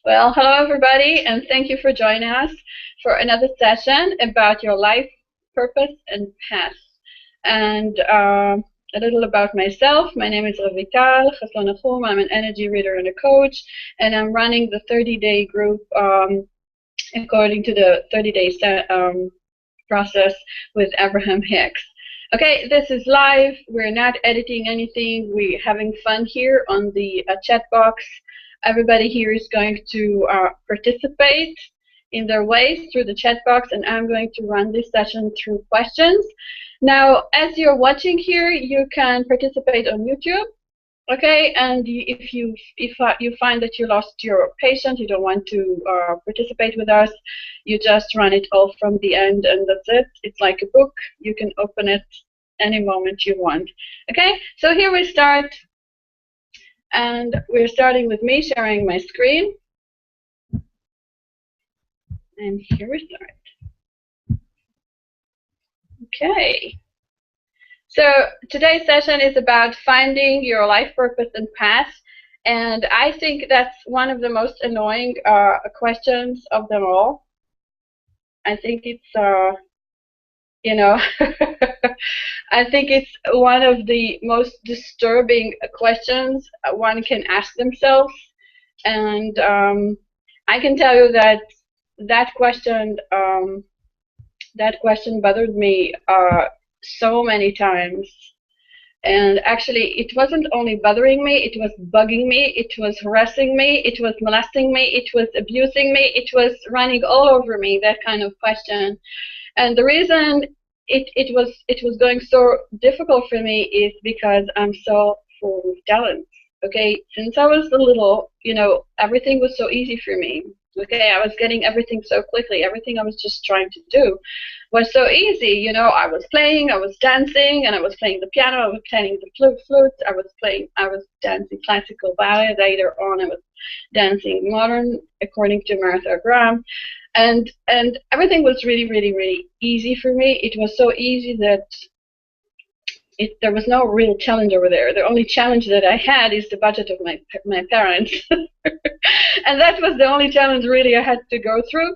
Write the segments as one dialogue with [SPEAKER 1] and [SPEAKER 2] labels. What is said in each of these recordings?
[SPEAKER 1] Well, hello everybody, and thank you for joining us for another session about your life purpose and path. And a little about myself. My name is Ravital Chaslon-Nachum. I'm an energy reader and a coach, and I'm running the 30-day group according to the 30-day process with Abraham-Hicks. Okay, this is live. We're not editing anything. We're having fun here on the chat box. Everybody here is going to participate in their ways through the chat box, and I'm going to run this session through questions. Now, as you're watching here, you can participate on YouTube. Okay, and if you find that you lost your patient, you don't want to participate with us, you just run it all from the end, and that's it. It's like a book. You can open it any moment you want. Okay, so here we start, and we're starting with me sharing my screen. And here we start. Okay. So today's session is about finding your life purpose and path, and I think that's one of the most annoying questions of them all. I think it's, I think it's one of the most disturbing questions one can ask themselves, and I can tell you that that question bothered me so many times. And actually, it wasn't only bothering me, it was bugging me, it was harassing me, it was molesting me, it was abusing me, it was running all over me, that kind of question. And the reason it was going so difficult for me is because I'm so full of talent. Okay, since I was little, everything was so easy for me. Okay, I was getting everything so quickly. Everything I was just trying to do was so easy. I was playing, I was dancing, and I was playing the piano, I was playing the flute, I was dancing classical ballet. Later on, I was dancing modern according to Martha Graham. And everything was really, really, really easy for me. It was so easy that there was no real challenge over there. The only challenge that I had is the budget of my parents. And that was the only challenge really I had to go through.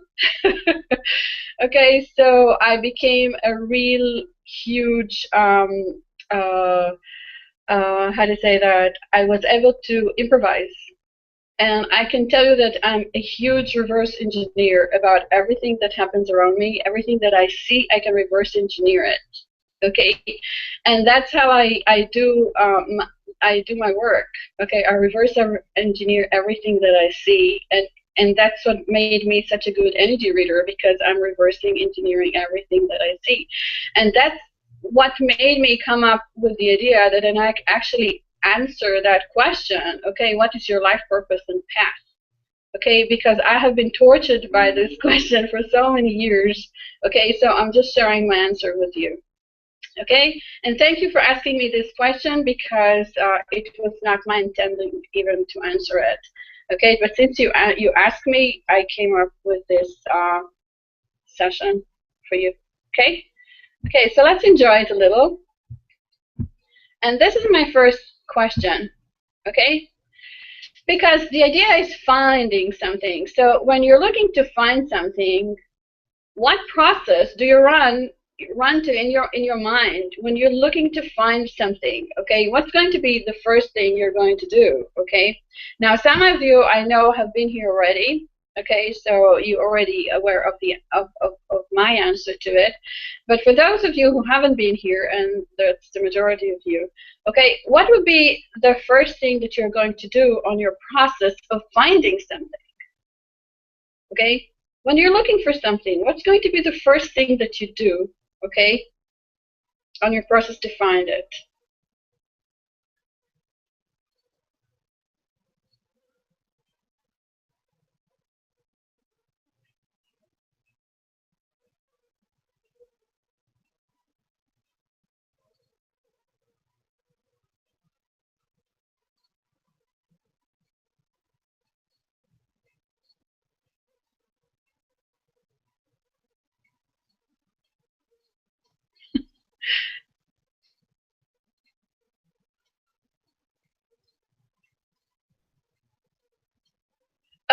[SPEAKER 1] Okay, so I became a real huge, how to say that, I was able to improvise. And I can tell you that I'm a huge reverse engineer about everything that happens around me. Everything that I see, I can reverse engineer it. Okay, and that's how I do my work. Okay, I reverse engineer everything that I see, and that's what made me such a good energy reader, because I'm reversing engineering everything that I see, and that's what made me come up with the idea that I actually answer that question. Okay, what is your life purpose and path? Okay, because I have been tortured by this question for so many years. Okay, so I'm just sharing my answer with you. Okay, and thank you for asking me this question, because it was not my intention even to answer it. Okay, but since you asked me, I came up with this session for you. Okay, okay, so let's enjoy it a little. And this is my first question. Okay, because the idea is finding something. So when you're looking to find something, what process do you run to in your mind when you're looking to find something? Okay, what's going to be the first thing you're going to do? Okay, now some of you I know have been here already. Okay, so you're already aware of my answer to it. But for those of you who haven't been here, and that's the majority of you, okay, what would be the first thing that you're going to do on your process of finding something? Okay, when you're looking for something, what's going to be the first thing that you do, okay, on your process to find it?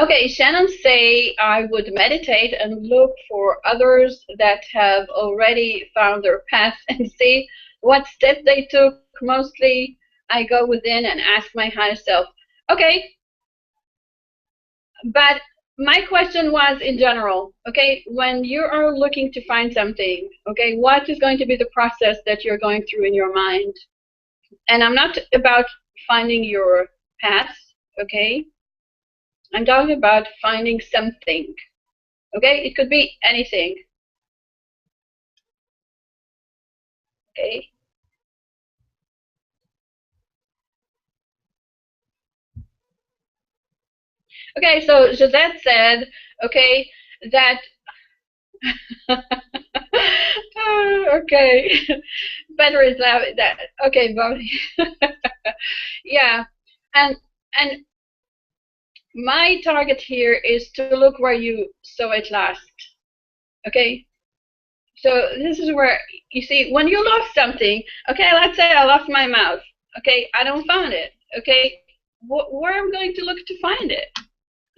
[SPEAKER 1] Okay, Shannon say I would meditate and look for others that have already found their path and see what step they took. Mostly I go within and ask my higher self. Okay, but my question was in general, okay, when you are looking to find something, okay, what is going to be the process that you're going through in your mind? And I'm not about finding your path, okay? I'm talking about finding something, okay? It could be anything, okay? Okay, so Josette said, okay, that, okay, better is that, okay, Bobby. Yeah, and and my target here is to look where you saw it last, okay? So this is where, you see, when you lost something, okay, let's say I lost my mouse, okay, I don't find it, okay, where am I going to look to find it?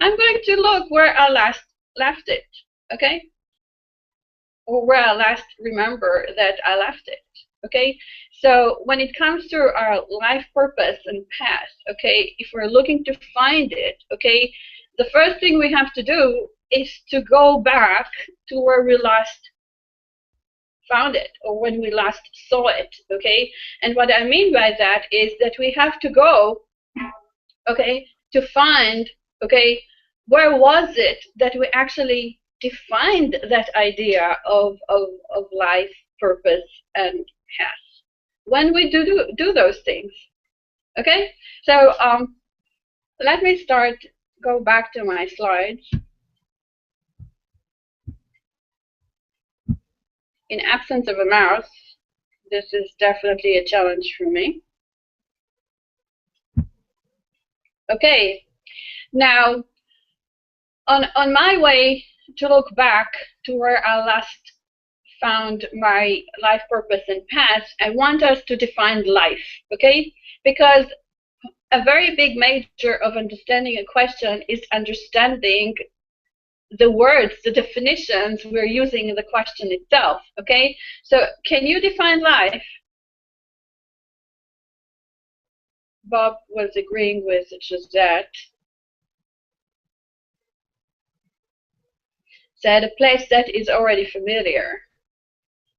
[SPEAKER 1] I'm going to look where I last left it, okay, or where I last remember that I left it, okay. So when it comes to our life purpose and path, okay, if we're looking to find it, okay, the first thing we have to do is to go back to where we last found it, or when we last saw it, okay. And what I mean by that is that we have to go, okay, to find, okay, where was it that we actually defined that idea of life purpose and path, when we do those things, okay. So let me start, go back to my slides. In absence of a mouse, this is definitely a challenge for me. Okay, now on my way to look back to where I last found my life purpose and path, I want us to define life, okay? Because a very big major of understanding a question is understanding the words, the definitions we're using in the question itself, okay? So can you define life? Bob was agreeing with Josette. Said a place that is already familiar.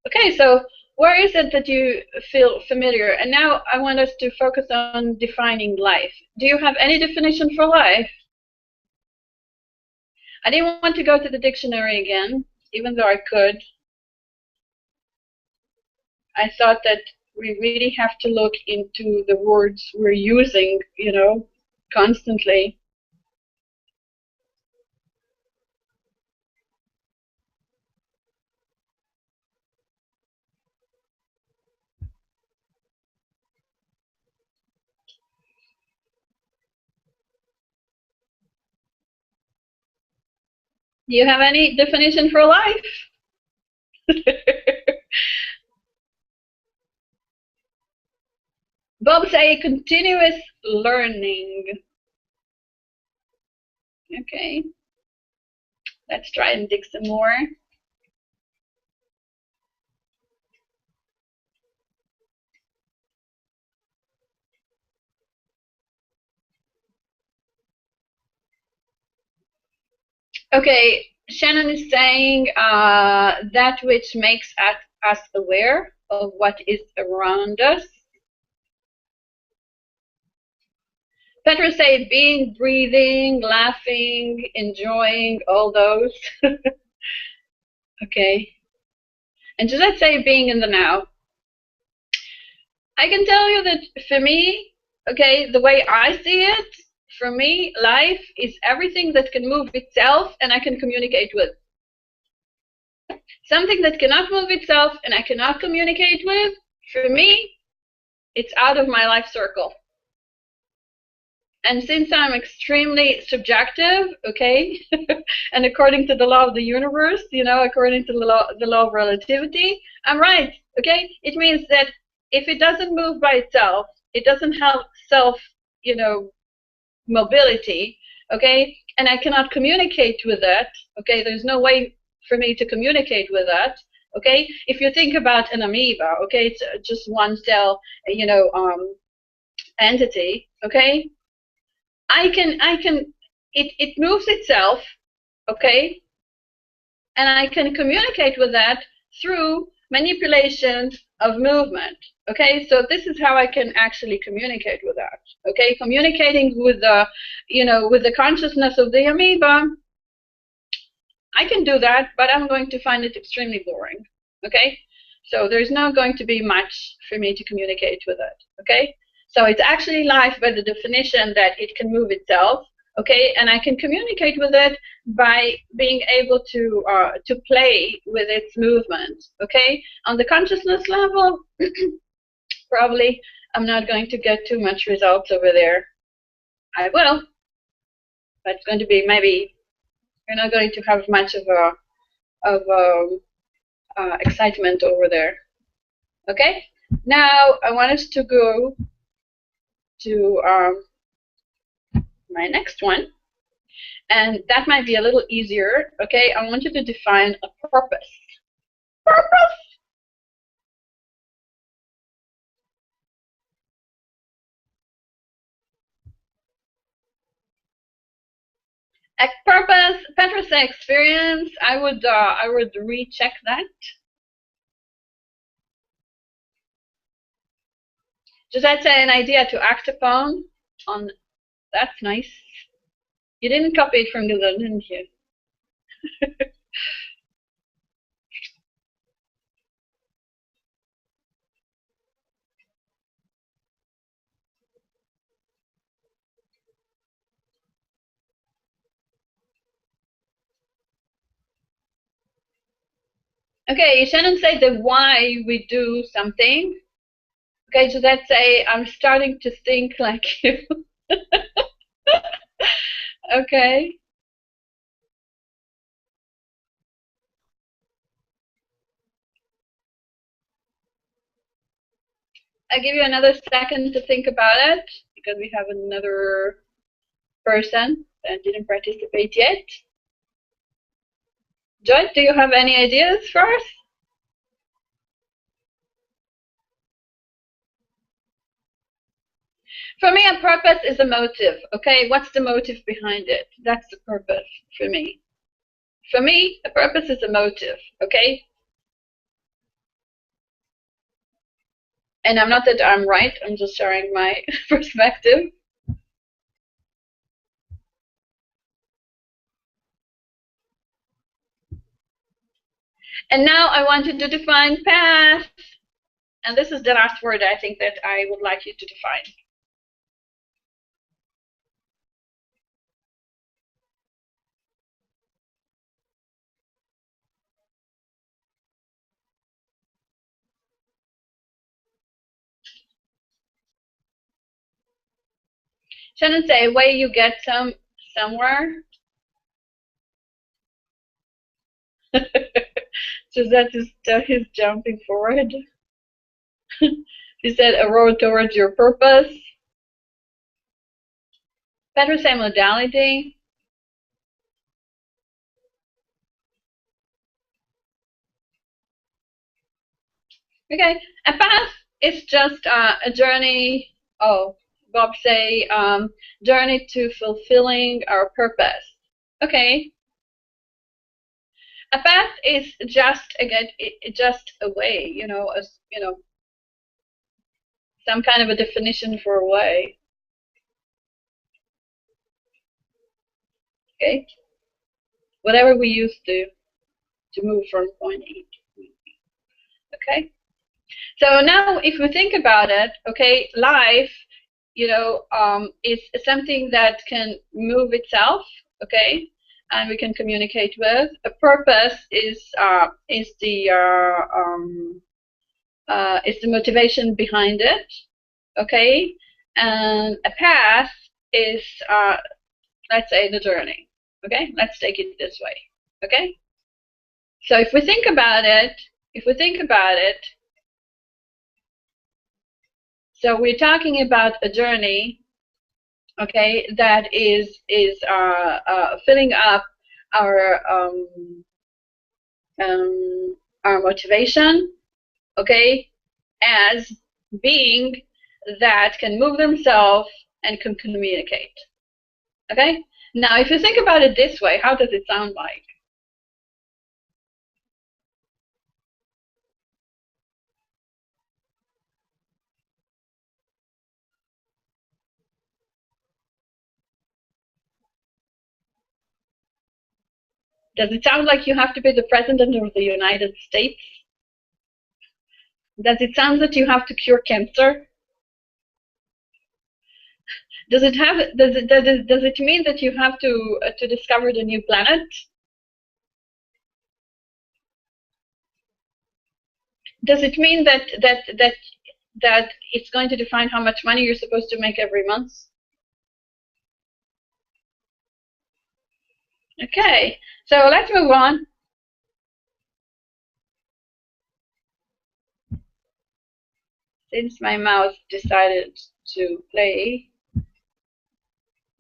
[SPEAKER 1] Okay, so where is it that you feel familiar? And now I want us to focus on defining life. Do you have any definition for life? I didn't want to go to the dictionary again, even though I could. I thought that we really have to look into the words we're using, you know, constantly. Do you have any definition for life? Bob say continuous learning. Okay, let's try and dig some more. Okay, Shannon is saying that which makes us aware of what is around us. Petra say being, breathing, laughing, enjoying, all those. Okay. And Gisette say being in the now. I can tell you that for me, okay, the way I see it, for me, life is everything that can move itself and I can communicate with. Something that cannot move itself and I cannot communicate with, for me, it's out of my life circle. And since I'm extremely subjective, okay, and according to the law of the universe, you know, according to the law of relativity, I'm right, okay? It means that if it doesn't move by itself, it doesn't have self, you know, mobility, okay? and I cannot communicate with it, okay, there's no way for me to communicate with it, okay. If you think about an amoeba, okay, it's just one cell, entity, okay. It moves itself, okay, and I can communicate with that through manipulation of movement, okay. So this is how I can actually communicate with that, okay. Communicating with the, with the consciousness of the amoeba, I can do that, but I'm going to find it extremely boring, okay. So there's not going to be much for me to communicate with it, okay. So it's actually life by the definition that it can move itself, okay, and I can communicate with it by being able to play with its movement, okay. On the consciousness level, probably I'm not going to get too much results over there. I will, but it's going to be maybe you're not going to have much of excitement over there, okay. Now I want us to go to my next one, and that might be a little easier, okay. I want you to define a purpose. Purpose. A purpose. Petra say experience. I would recheck that. Does that say an idea to act upon? On that's nice. You didn't copy it from Google, didn't you? Okay, Shannon said the why we do something. Okay, so let's say I'm starting to think like you. Okay. I'll give you another second to think about it, because we have another person that didn't participate yet. Joy, do you have any ideas for us? For me, a purpose is a motive, okay? What's the motive behind it? That's the purpose for me. For me, a purpose is a motive, okay? And I'm not that I'm right, I'm just sharing my perspective. And now I want you to define path. And this is the last word I think that I would like you to define. Shouldn't say a way you get somewhere. So that is his jumping forward. He said a road towards your purpose. Better say modality. Okay, a path is just a journey. Oh, Bob say journey to fulfilling our purpose. Okay. A path is just again just a way, some kind of a definition for a way. Okay. Whatever we use to move from point A to point B. Okay. So now, if we think about it, okay, life, is something that can move itself, okay, and we can communicate with. A purpose is the motivation behind it, okay, and a path is let's say the journey, okay. Let's take it this way, okay. So if we think about it, so we're talking about a journey, okay, that is filling up our our motivation, okay, as being that can move themselves and can communicate. Okay? Now, if you think about it this way, how does it sound like? Does it sound like you have to be the president of the United States? Does it sound that you have to cure cancer? Does it mean that you have to discover the new planet? Does it mean that it's going to define how much money you're supposed to make every month? Okay, so let's move on. Since my mouse decided to play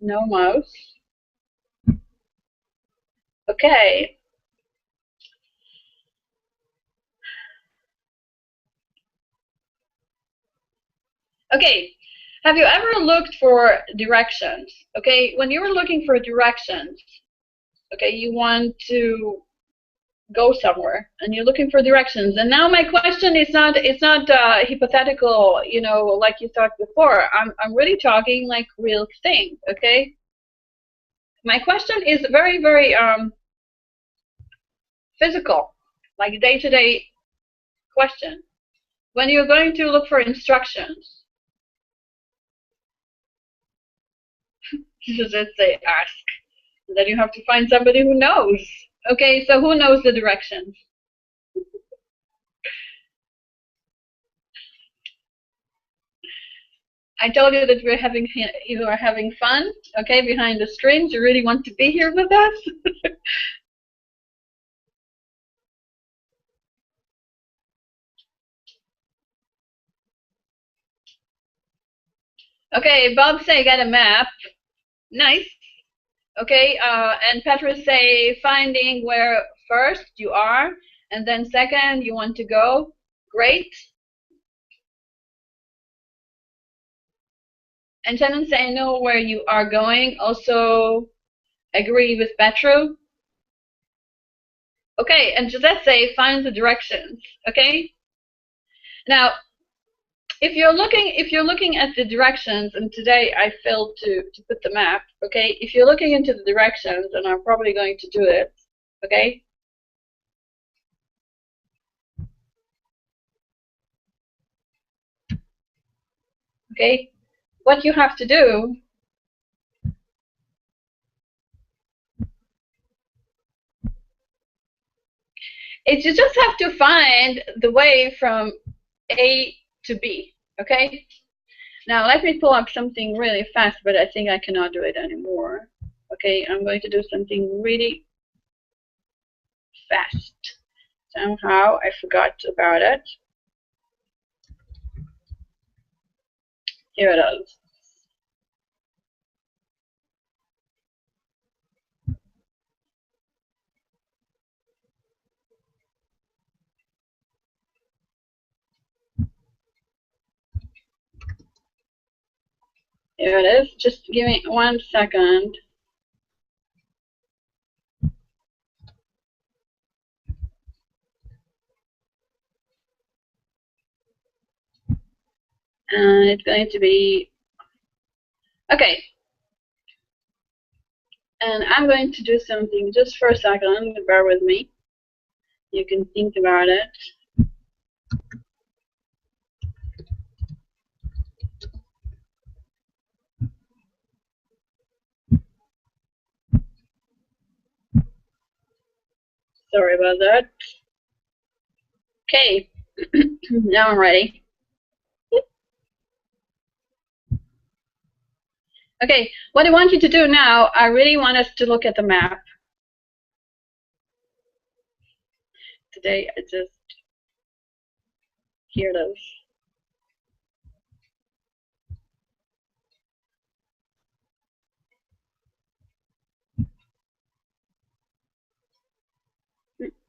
[SPEAKER 1] no mouse. Okay. Okay. Have you ever looked for directions? Okay, when you're looking for directions, okay, you want to go somewhere and you're looking for directions. And now my question is not, it's not hypothetical, you know, like you thought before. I'm really talking like real thing, okay? My question is very, very physical, like day-to-day question. When you're going to look for instructions, just say ask. Then you have to find somebody who knows. Okay, so who knows the directions? I told you that you are having fun, okay, behind the screens. You really want to be here with us? Okay, Bob say get a map. Nice. Okay, and Petra say finding where first you are, and then second you want to go. Great. And Shannon say know where you are going. Also agree with Petra. Okay, and Josette say find the directions. Okay. Now, if you're looking at the directions, and today I failed to put the map. Okay, if you're looking into the directions, and I'm probably going to do it. Okay. Okay. What you have to do is you just have to find the way from A to B. Okay. Now let me pull up something really fast, but I think I cannot do it anymore. Okay, I'm going to do something really fast. Somehow I forgot about it. Here it is. Here it is. Just give me 1 second. And it's going to be, okay. And I'm going to do something just for a second. Bear with me. You can think about it. Sorry about that. Okay. Now I'm ready. Okay, what I want you to do now, I really want us to look at the map. Today, I just, here it is.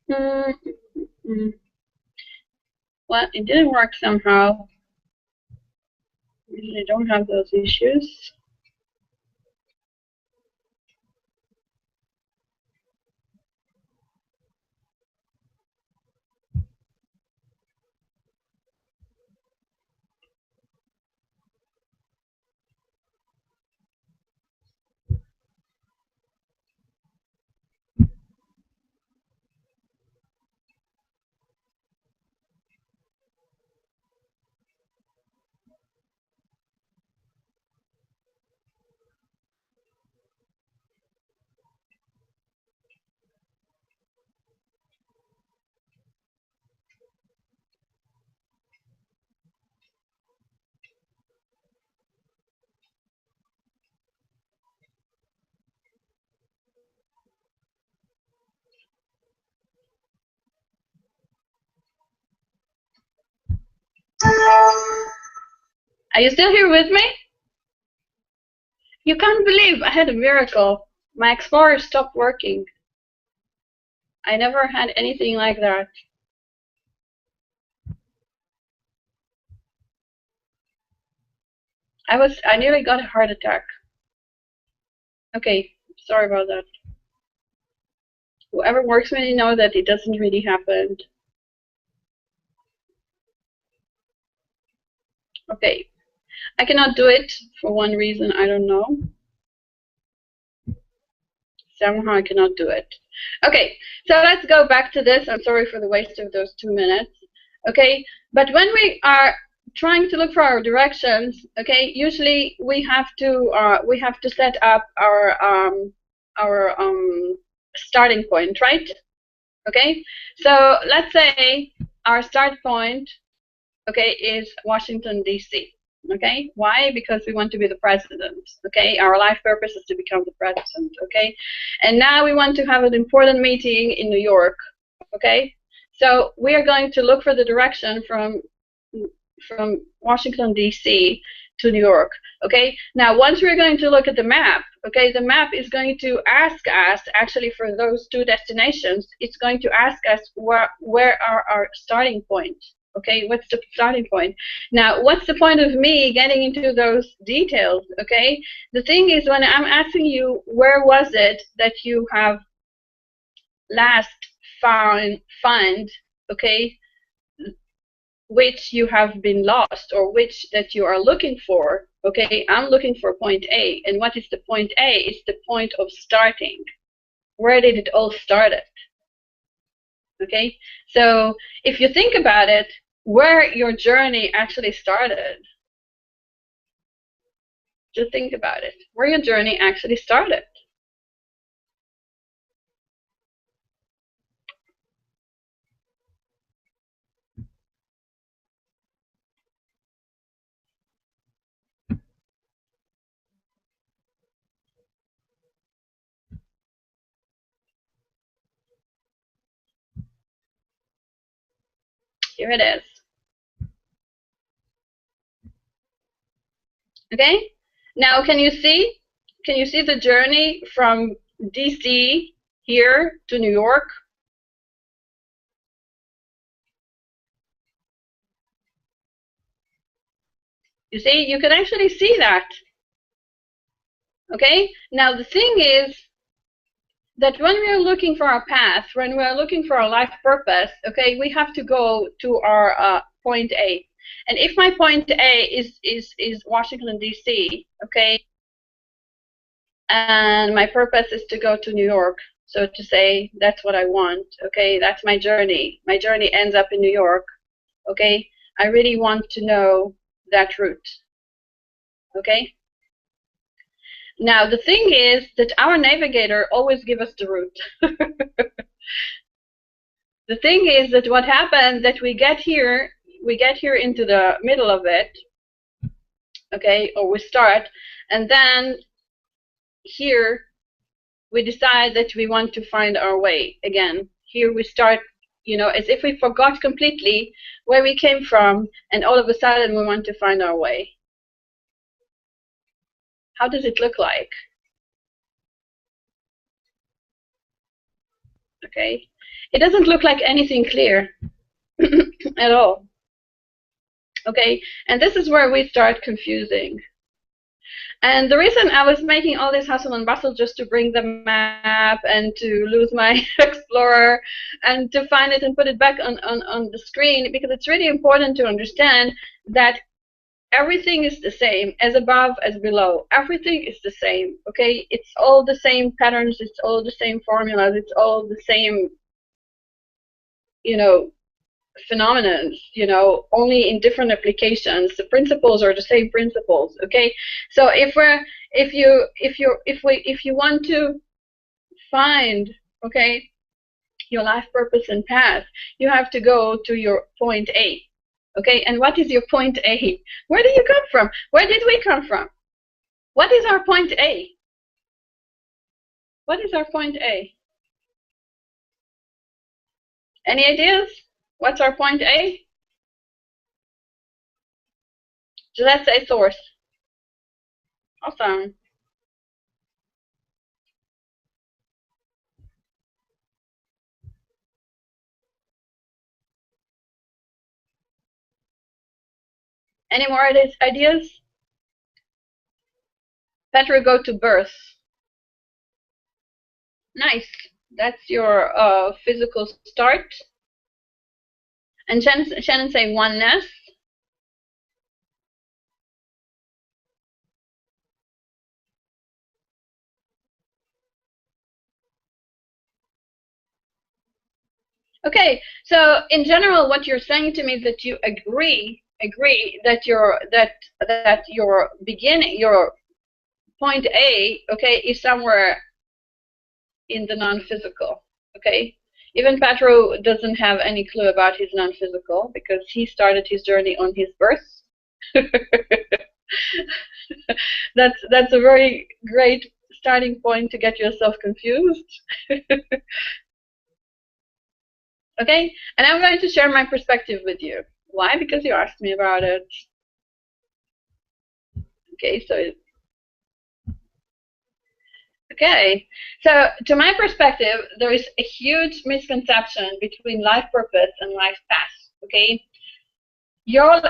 [SPEAKER 1] Mm, mm. Well, it didn't work somehow. Usually don't have those issues. Are you still here with me? You can't believe I had a miracle. My Explorer stopped working. I never had anything like that. I nearly got a heart attack. Okay, sorry about that. Whoever works with me know that it doesn't really happen. Okay, I cannot do it for one reason, I don't know. Somehow I cannot do it. Okay, so let's go back to this. I'm sorry for the waste of those 2 minutes. Okay, but when we are trying to look for our directions, okay, usually we have to set up our starting point, right? Okay, so let's say our start point, okay, is Washington, D.C. Okay, why? Because we want to be the president. Okay, our life purpose is to become the president. Okay, and now we want to have an important meeting in New York. Okay, so we are going to look for the direction from Washington, D.C. to New York. Okay, now once we're going to look at the map, okay, the map is going to ask us, actually for those two destinations, it's going to ask us where are our starting points. Okay, what's the starting point? Now, what's the point of me getting into those details? Okay, the thing is, when I'm asking you, where was it that you have last find, okay, which you have been lost or which that you are looking for, okay, I'm looking for point A. And what is the point A? It's the point of starting. Where did it all start at? Okay, so if you think about it, where your journey actually started, just think about it, where your journey actually started. Here it is. Okay, now can you see the journey from DC here to New York? You see, you can actually see that. Okay, now the thing is that when we are looking for our path, when we are looking for our life purpose, okay, we have to go to our point A. And if my point A is Washington, D.C., okay, and my purpose is to go to New York, so to say, that's what I want, okay, that's my journey. My journey ends up in New York, okay, I really want to know that route, okay? Now, the thing is that our navigator always gives us the route. The thing is that what happens that we get here into the middle of it, okay, or we start, and then here we decide that we want to find our way again. Here we start, you know, as if we forgot completely where we came from, and all of a sudden we want to find our way. How does it look like? Okay, it doesn't look like anything clear at all. Okay, and this is where we start confusing. And the reason I was making all this hustle and bustle just to bring the map and to lose my Explorer and to find it and put it back on the screen, because it's really important to understand that everything is the same, as above as below. Everything is the same, okay? It's all the same patterns, it's all the same formulas, it's all the same, you know, phenomena, you know, only in different applications. The principles are the same principles, okay? So if you want to find, okay, your life purpose and path, you have to go to your point A, okay? And what is your point A? Where do you come from? Where did we come from? What is our point A? What is our point A? Any ideas? What's our point A? So let's say source. Awesome. Any more ideas? Petra, go to birth. Nice. That's your physical start. And Shannon say oneness. Okay, so in general, what you're saying to me is that you agree that your beginning, your point A, okay, is somewhere in the non-physical, okay? Even Petro doesn't have any clue about his non-physical because he started his journey on his birth. That's a very great starting point to get yourself confused. Okay, and I'm going to share my perspective with you. Why? Because you asked me about it. Okay, so to my perspective, there is a huge misconception between life purpose and life path. Okay, I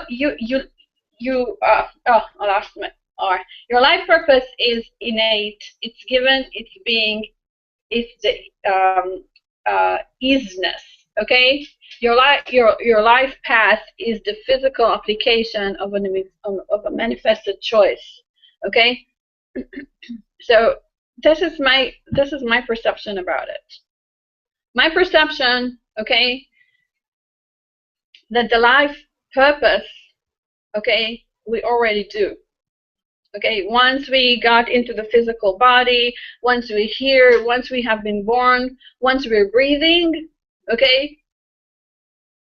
[SPEAKER 1] lost my R. Your life purpose is innate. It's given. It's being. It's the isness. Okay, your life path is the physical application of a manifested choice. Okay, so this is my perception about it. My perception, okay, that the life purpose, okay, we already do. Okay, once we got into the physical body, once we're here, once we have been born, once we're breathing, okay,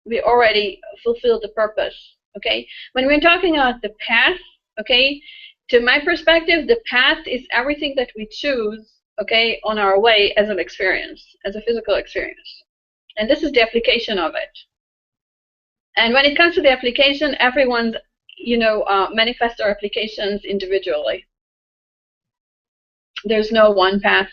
[SPEAKER 1] we already fulfilled the purpose. Okay, when we're talking about the path, okay, to my perspective, the path is everything that we choose, okay, on our way as an experience, as a physical experience. And this is the application of it. And when it comes to the application, everyone's, manifests their applications individually. There's no one path.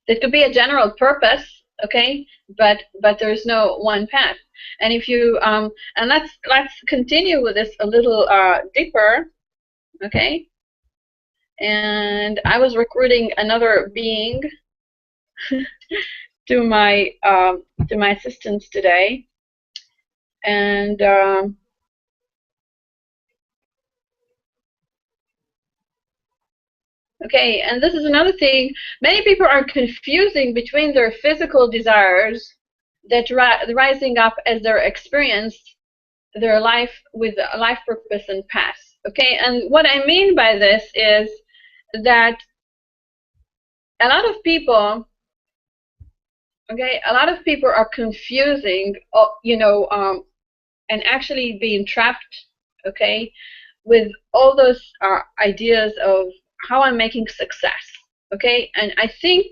[SPEAKER 1] It could be a general purpose, okay, but there's no one path. And if you and let's continue with this a little deeper, okay. And I was recruiting another being to my assistants today, and okay, and this is another thing. Many people are confusing between their physical desires that rising up as their experience, their life with a life purpose and path. Okay, and what I mean by this is that a lot of people, okay, a lot of people are confusing, and actually being trapped, okay, with all those ideas of how I'm making success, okay? And I think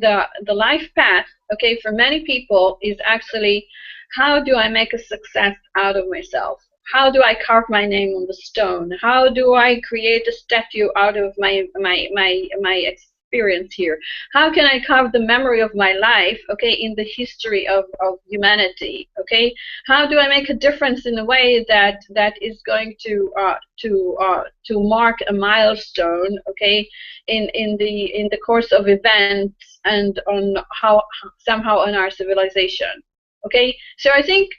[SPEAKER 1] the life path, okay, for many people is actually, how do I make a success out of myself? How do I carve my name on the stone? How do I create a statue out of my experience here? How can I carve the memory of my life, okay, in the history of humanity, okay? How do I make a difference in a way that is going to mark a milestone, okay, in the course of events and on how somehow on our civilization, okay? So I think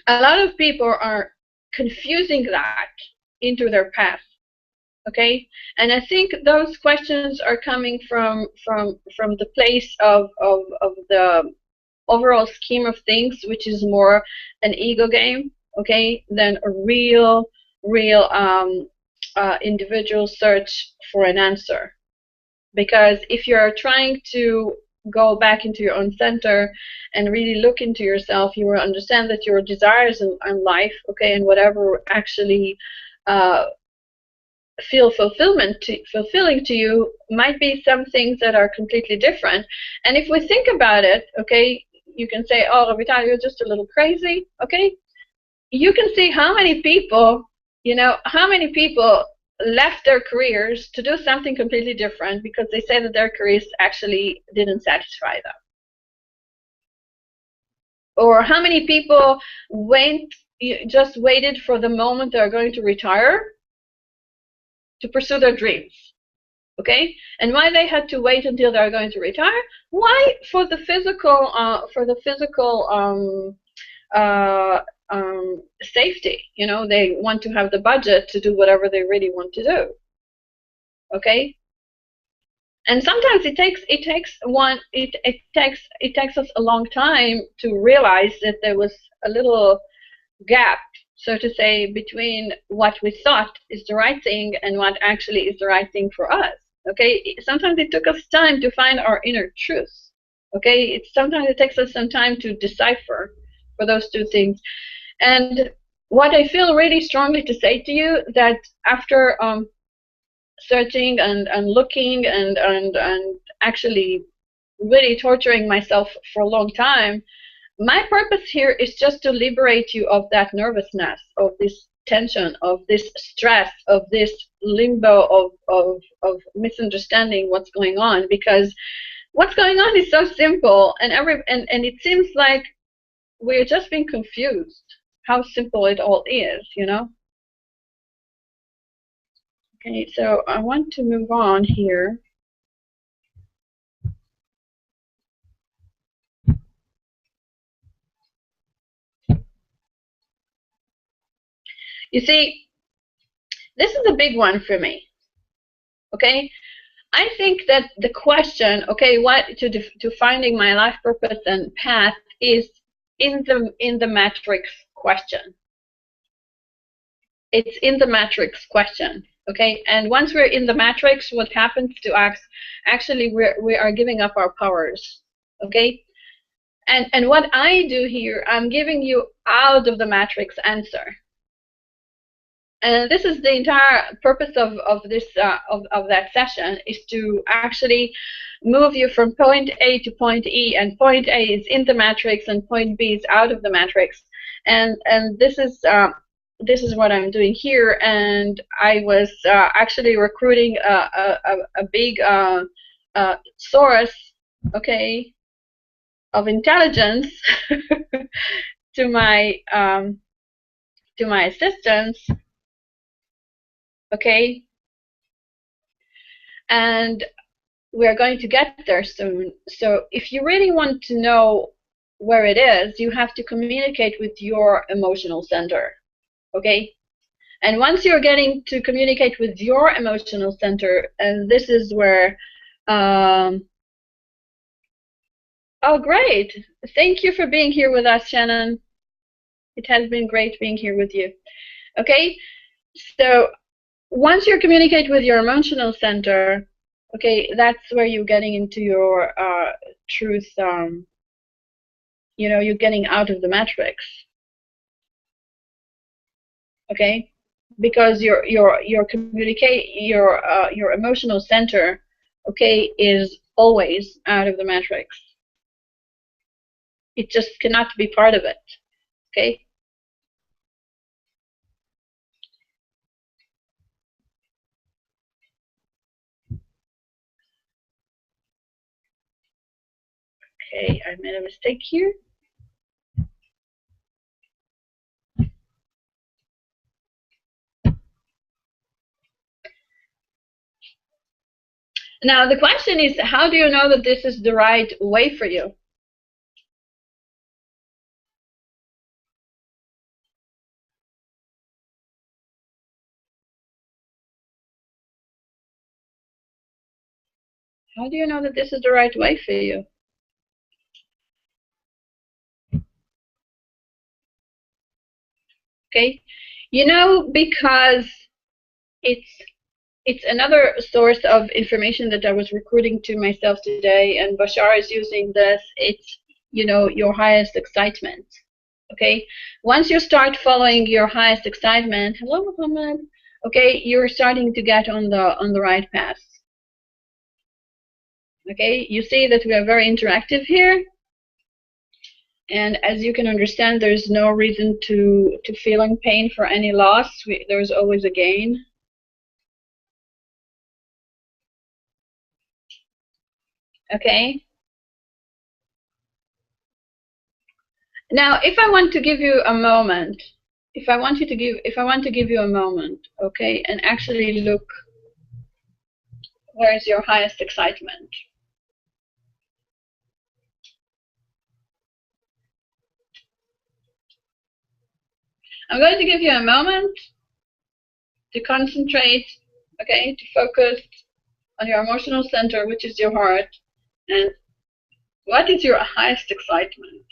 [SPEAKER 1] a lot of people are confusing that into their path, okay? And I think those questions are coming from the place of the overall scheme of things, which is more an ego game, okay, than a real individual search for an answer. Because if you're trying to go back into your own center and really look into yourself, you will understand that your desires in life, okay, and whatever actually feel fulfilling to you might be some things that are completely different. And if we think about it, okay, you can say, oh, Ravita, you're just a little crazy, okay? You can see how many people, how many people left their careers to do something completely different because they say that their careers actually didn't satisfy them. Or how many people just waited for the moment they're going to retire to pursue their dreams, okay? And why they had to wait until they're going to retire? Why? For the physical, safety. They want to have the budget to do whatever they really want to do, okay? And sometimes it takes us a long time to realize that there was a little gap, so to say, between what we thought is the right thing and what actually is the right thing for us, okay? Sometimes it took us time to find our inner truth, okay? Sometimes it takes us some time to decipher for those two things. And what I feel really strongly to say to you, that after searching and looking and actually really torturing myself for a long time, my purpose here is just to liberate you of that nervousness, of this tension, of this stress, of this limbo of misunderstanding what's going on. Because what's going on is so simple, and it seems like we're just being confused how simple it all is, Okay, so I want to move on here. You see, this is a big one for me, okay? I think that the question, okay, to finding my life purpose and path is in the matrix question. It's in the matrix question, okay? And once we're in the matrix, what happens to us? Actually, we are giving up our powers, okay? And what I do here, I'm giving you out of the matrix answer. And this is the entire purpose of this of that session, is to actually move you from point A to point E, and point A is in the matrix and point B is out of the matrix. And this is what I'm doing here. And I was actually recruiting a big source, okay, of intelligence to my assistants, okay, and we're going to get there soon. So if you really want to know where it is, you have to communicate with your emotional center, okay? And once you're getting to communicate with your emotional center, and this is where oh, great. Thank you for being here with us, Shannon. It has been great being here with you. Okay, so once you communicate with your emotional center, okay, that's where you're getting into your truth. You're getting out of the matrix. Okay, because your emotional center, okay, is always out of the matrix. It just cannot be part of it. Okay. Okay, I made a mistake here. Now the question is, how do you know that this is the right way for you? How do you know that this is the right way for you? Okay, you know, because it's another source of information that I was recruiting to myself today, and Bashar is using this. It's, you know, your highest excitement. Okay, once you start following your highest excitement, hello Muhammad. Okay, you're starting to get on the right path. Okay, you see that we are very interactive here, and as you can understand, there's no reason to feeling pain for any loss. There's always a gain. Okay. Now, if I want to give you a moment, if I want to give you a moment, okay, and actually look, where is your highest excitement? I'm going to give you a moment to concentrate, okay, to focus on your emotional center, which is your heart, and what is your highest excitement?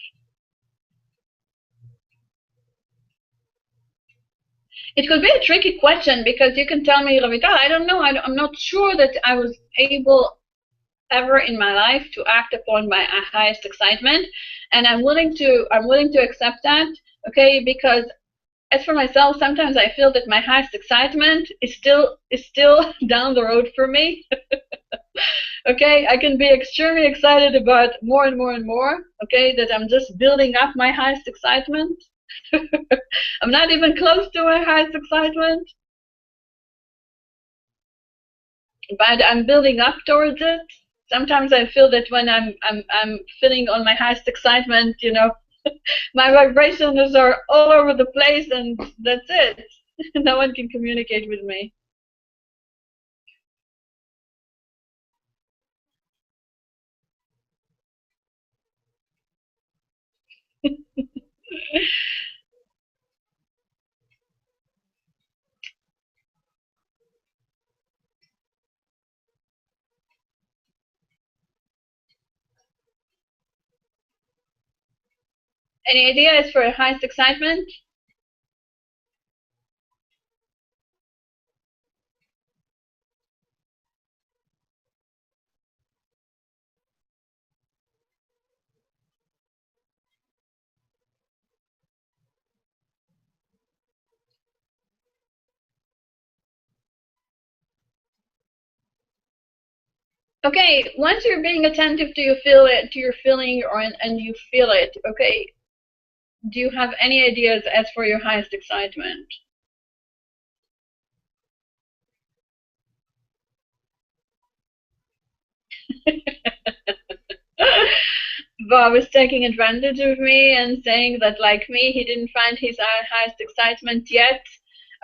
[SPEAKER 1] It could be a tricky question because you can tell me, Ravita, I don't know, I'm not sure that I was able ever in my life to act upon my highest excitement, and I'm willing to accept that, okay, because as for myself, sometimes I feel that my highest excitement is still down the road for me. Okay, I can be extremely excited about more and more and more, okay, that I'm just building up my highest excitement. I'm not even close to my highest excitement, but I'm building up towards it. Sometimes I feel that when I'm feeling on my highest excitement, you know, my vibrations are all over the place, and that's it. No one can communicate with me. Any ideas for highest excitement? Okay, once you're being attentive to your feeling, or and you feel it, okay, do you have any ideas as for your highest excitement? Bob is taking advantage of me and saying that, like me, he didn't find his highest excitement yet.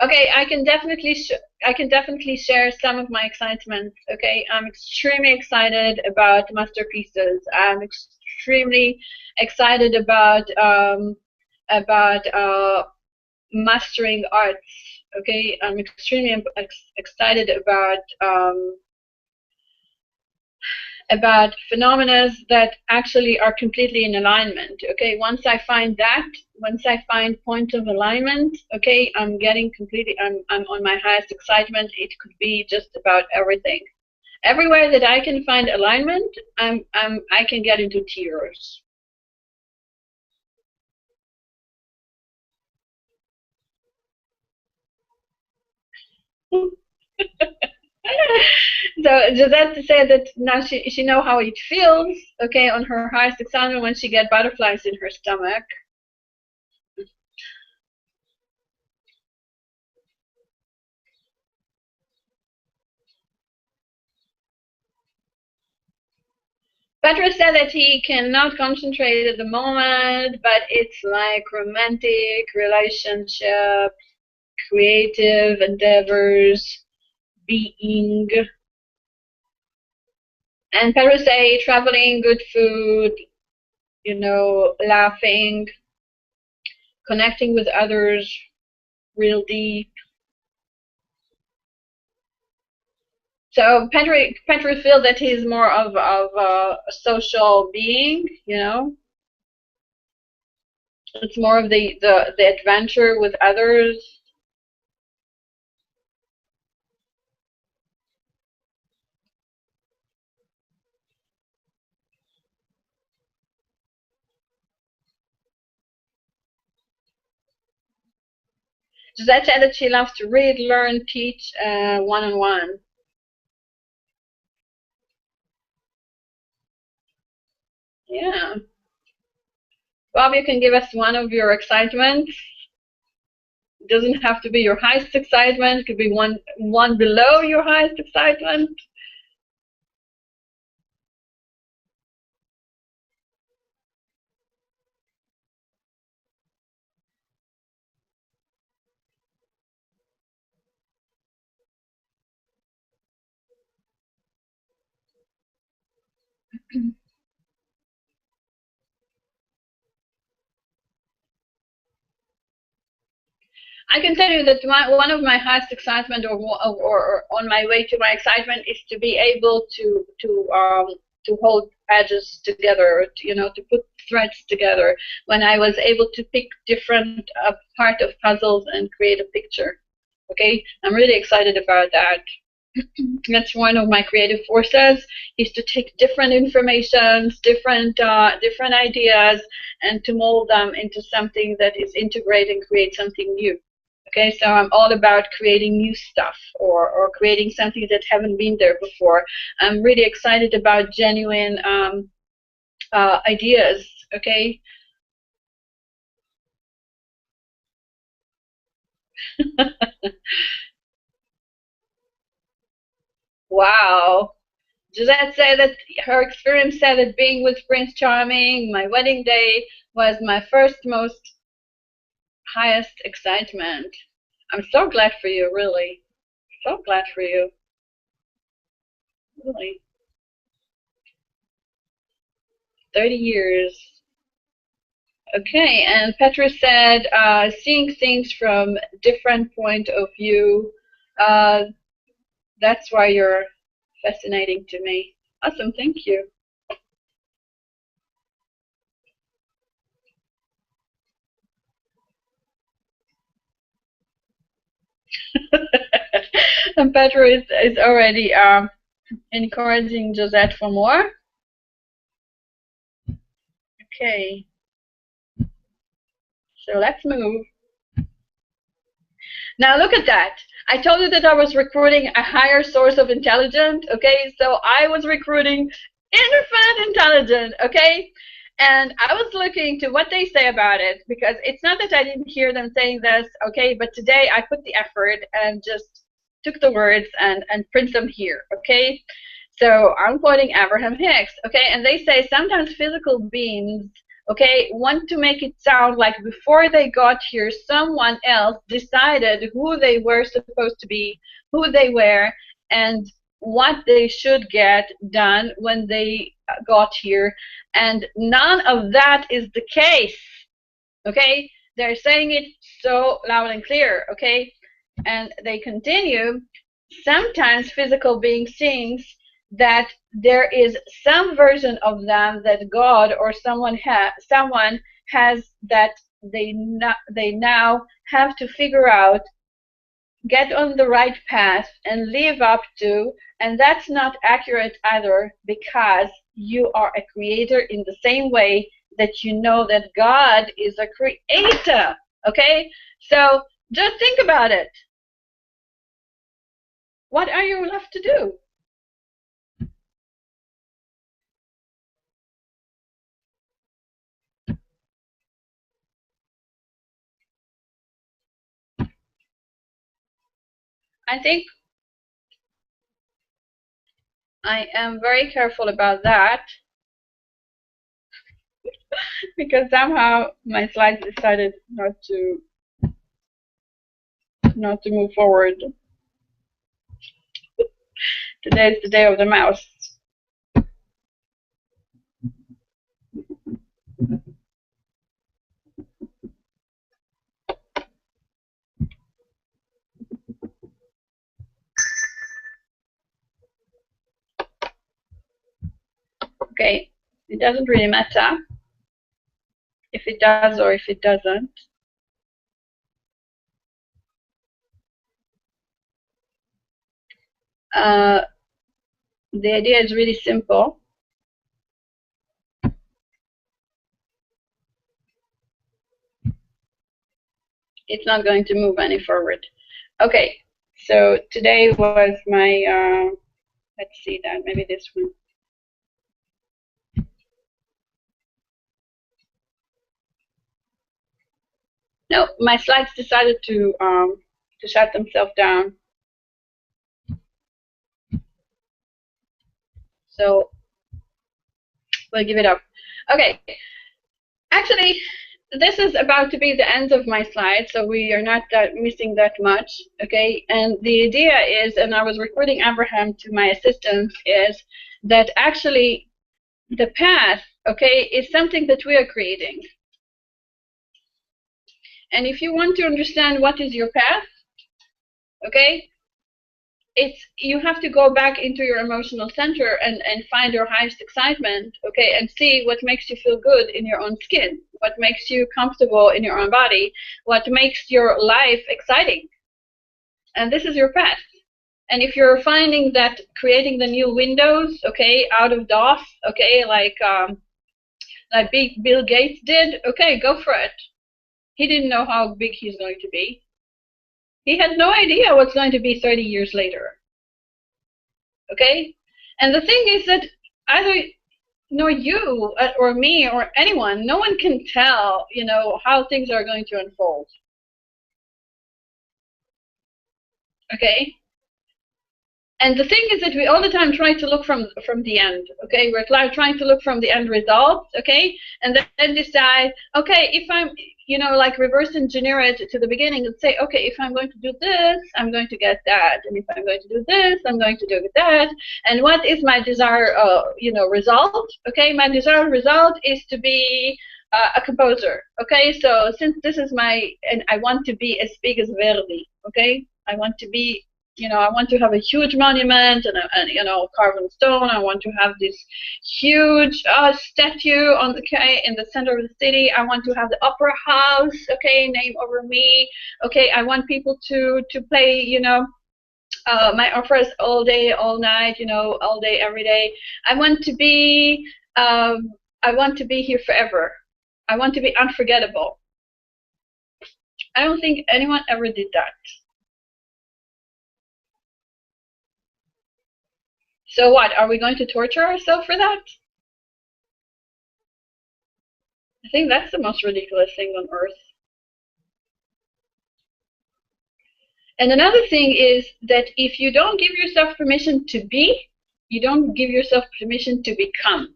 [SPEAKER 1] Okay, I can definitely share some of my excitement. Okay, I'm extremely excited about masterpieces. I'm extremely excited about mastering arts. Okay, I'm extremely excited about phenomena that actually are completely in alignment. Okay, once I find point of alignment, okay, I'm on my highest excitement. It could be just about everything. Everywhere that I can find alignment, I can get into tears. So that's to say that now she know how it feels, okay, on her highest excitement when she get butterflies in her stomach. Petra said that he cannot concentrate at the moment, but it's like romantic relationship, creative endeavors, being. And Petra say traveling, good food, laughing, connecting with others, real deep. So Petra feels that he's more of a social being, It's more of the adventure with others. Gisette said that she loves to read, learn, teach one-on-one. Yeah. Bob, you can give us one of your excitements. It doesn't have to be your highest excitement. It could be one below your highest excitement. I can tell you that one of my highest excitement, or on my way to my excitement, is to be able to hold edges together, to put threads together. When I was able to pick different part of puzzles and create a picture. Okay, I'm really excited about that. That's one of my creative forces, is to take different informations, different ideas, and to mold them into something that is integrated and create something new. Okay, so I'm all about creating new stuff, or creating something that haven't been there before. I'm really excited about genuine ideas. Okay. Wow. Gisette said that her experience said that being with Prince Charming, my wedding day, was my first most highest excitement. I'm so glad for you, really. So glad for you, really. 30 years. Okay, and Petra said, seeing things from different point of view, uh, that's why you're fascinating to me. Awesome, thank you. And Petra is already encouraging Josette for more. Okay, so let's move. Now look at that. I told you that I was recruiting a higher source of intelligence, okay? So I was recruiting infinite intelligence, okay? And I was looking to what they say about it, because it's not that I didn't hear them saying this, okay? But today I put the effort and just took the words and print them here, okay? So I'm quoting Abraham-Hicks, okay? And they say sometimes physical beings, okay, want to make it sound like before they got here, someone else decided who they were supposed to be, who they were, and what they should get done when they got here. And none of that is the case, okay? They're saying it so loud and clear, okay? And they continue, sometimes physical beings think that there is some version of them that God or someone has that they now have to figure out, get on the right path, and live up to. And that's not accurate either, because you are a creator in the same way that you know that God is a creator. Okay? So just think about it. What are you left to do? I think I am very careful about that. because somehow my slides decided not to move forward. Today is the day of the mouse. Okay, it doesn't really matter if it does or if it doesn't. The idea is really simple. It's not going to move any forward. Okay, so today was my, let's see that, maybe this one. No, my slides decided to shut themselves down. So we'll give it up. Okay, actually, this is about to be the end of my slide, so we are not missing that much, okay? And the idea is, and I was recording Abraham to my assistant, is that actually the path, okay, is something that we are creating. And if you want to understand what is your path, okay, you have to go back into your emotional center and find your highest excitement, okay, and see what makes you feel good in your own skin, what makes you comfortable in your own body, what makes your life exciting. And this is your path. And if you're finding that creating the new windows, okay, out of DOS, okay, like Bill Gates did, okay, go for it. He didn't know how big he's going to be. He had no idea what's going to be 30 years later. Okay? And the thing is that either you or me or anyone, no one can tell, how things are going to unfold. Okay? And the thing is that we all the time try to look from the end, okay? We're trying to look from the end result, okay? And then decide, okay, if I'm, like reverse engineer it to the beginning and say, okay, if I'm going to do this, I'm going to get that. And if I'm going to do this, I'm going to do that. And what is my desired, result? Okay, my desired result is to be a composer, okay? So since this is and I want to be as big as Verdi, okay? I want to be, I want to have a huge monument and carved in stone. I want to have this huge statue in the center of the city. I want to have the opera house, okay, named over me. Okay, I want people to play, my operas all day, all night, all day, every day. I want to be here forever. I want to be unforgettable. I don't think anyone ever did that. So what, are we going to torture ourselves for that? I think that's the most ridiculous thing on earth. And another thing is that if you don't give yourself permission to be, you don't give yourself permission to become.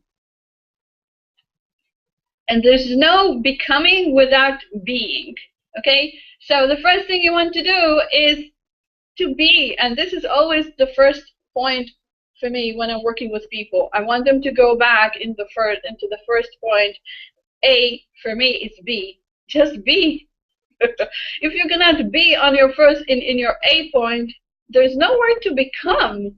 [SPEAKER 1] And there's no becoming without being, okay? So the first thing you want to do is to be, and this is always the first point for me when I'm working with people. I want them to go back into the first point. A for me is be. Just be. If you cannot be on your first in your A point, there's nowhere to become.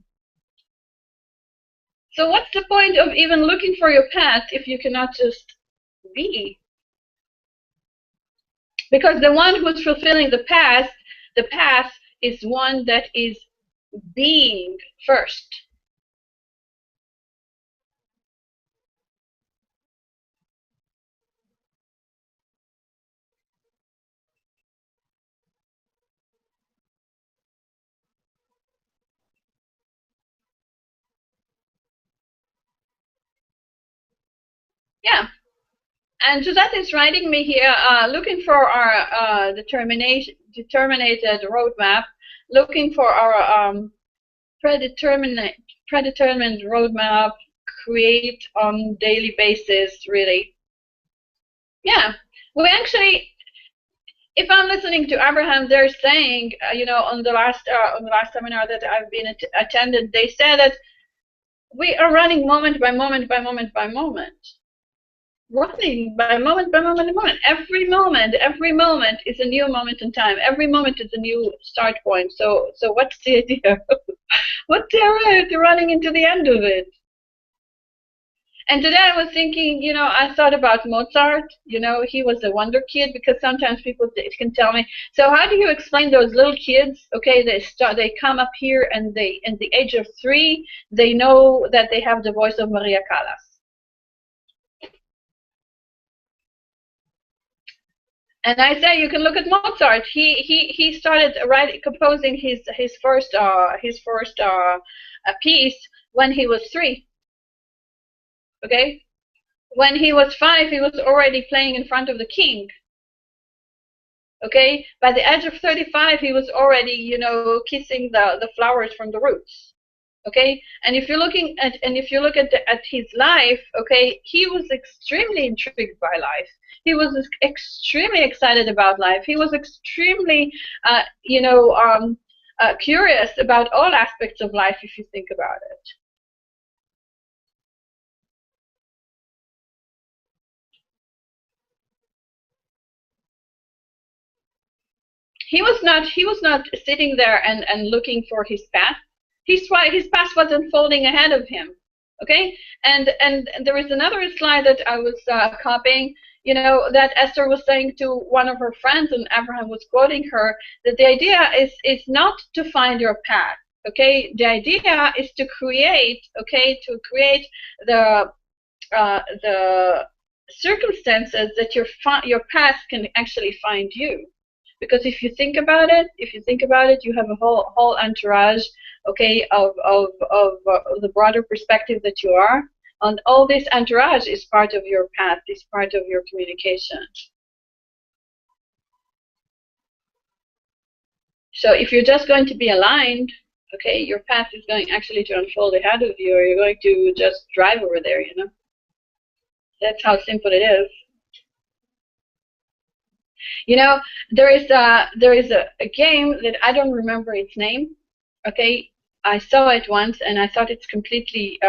[SPEAKER 1] So what's the point of even looking for your path if you cannot just be? Because the one who's fulfilling the path is one that is being first. Yeah. And Josette is writing me here, looking for our determined roadmap, looking for our predetermined roadmap, create on daily basis, really. Yeah. We actually, if I'm listening to Abraham, they're saying, on the last seminar that I've been attended, they said that we are running moment by moment by moment by moment, running by moment, by moment. Every moment is a new moment in time. Every moment is a new start point. So what's the idea? What's the running into the end of it? And today I was thinking, I thought about Mozart. He was a wonder kid, because sometimes people can tell me, so how do you explain those little kids? Okay, they come up here, and they, at the age of 3, they know that they have the voice of Maria Callas. And I say, you can look at Mozart. He started composing his first piece when he was 3. Okay, when he was 5, he was already playing in front of the king. Okay, by the age of 35, he was already, kissing the flowers from the roots. Okay, and if you're looking at, at his life, okay, he was extremely intrigued by life. He was extremely excited about life. He was extremely, curious about all aspects of life, if you think about it. He was not sitting there and looking for his path. His path was unfolding ahead of him. Okay, and there is another slide that I was copying. That Esther was saying to one of her friends, and Abraham was quoting her, that the idea is not to find your path. Okay, the idea is to create. Okay, to create the circumstances that your path can actually find you. Because if you think about it, you have a whole entourage, okay, of the broader perspective that you are, and all this entourage is part of your path, is part of your communication. So if you're just going to be aligned, okay, your path is going actually to unfold ahead of you, or you're going to just drive over there. That's how simple it is. There is a game that I don't remember its name. Okay, I saw it once, and I thought it's completely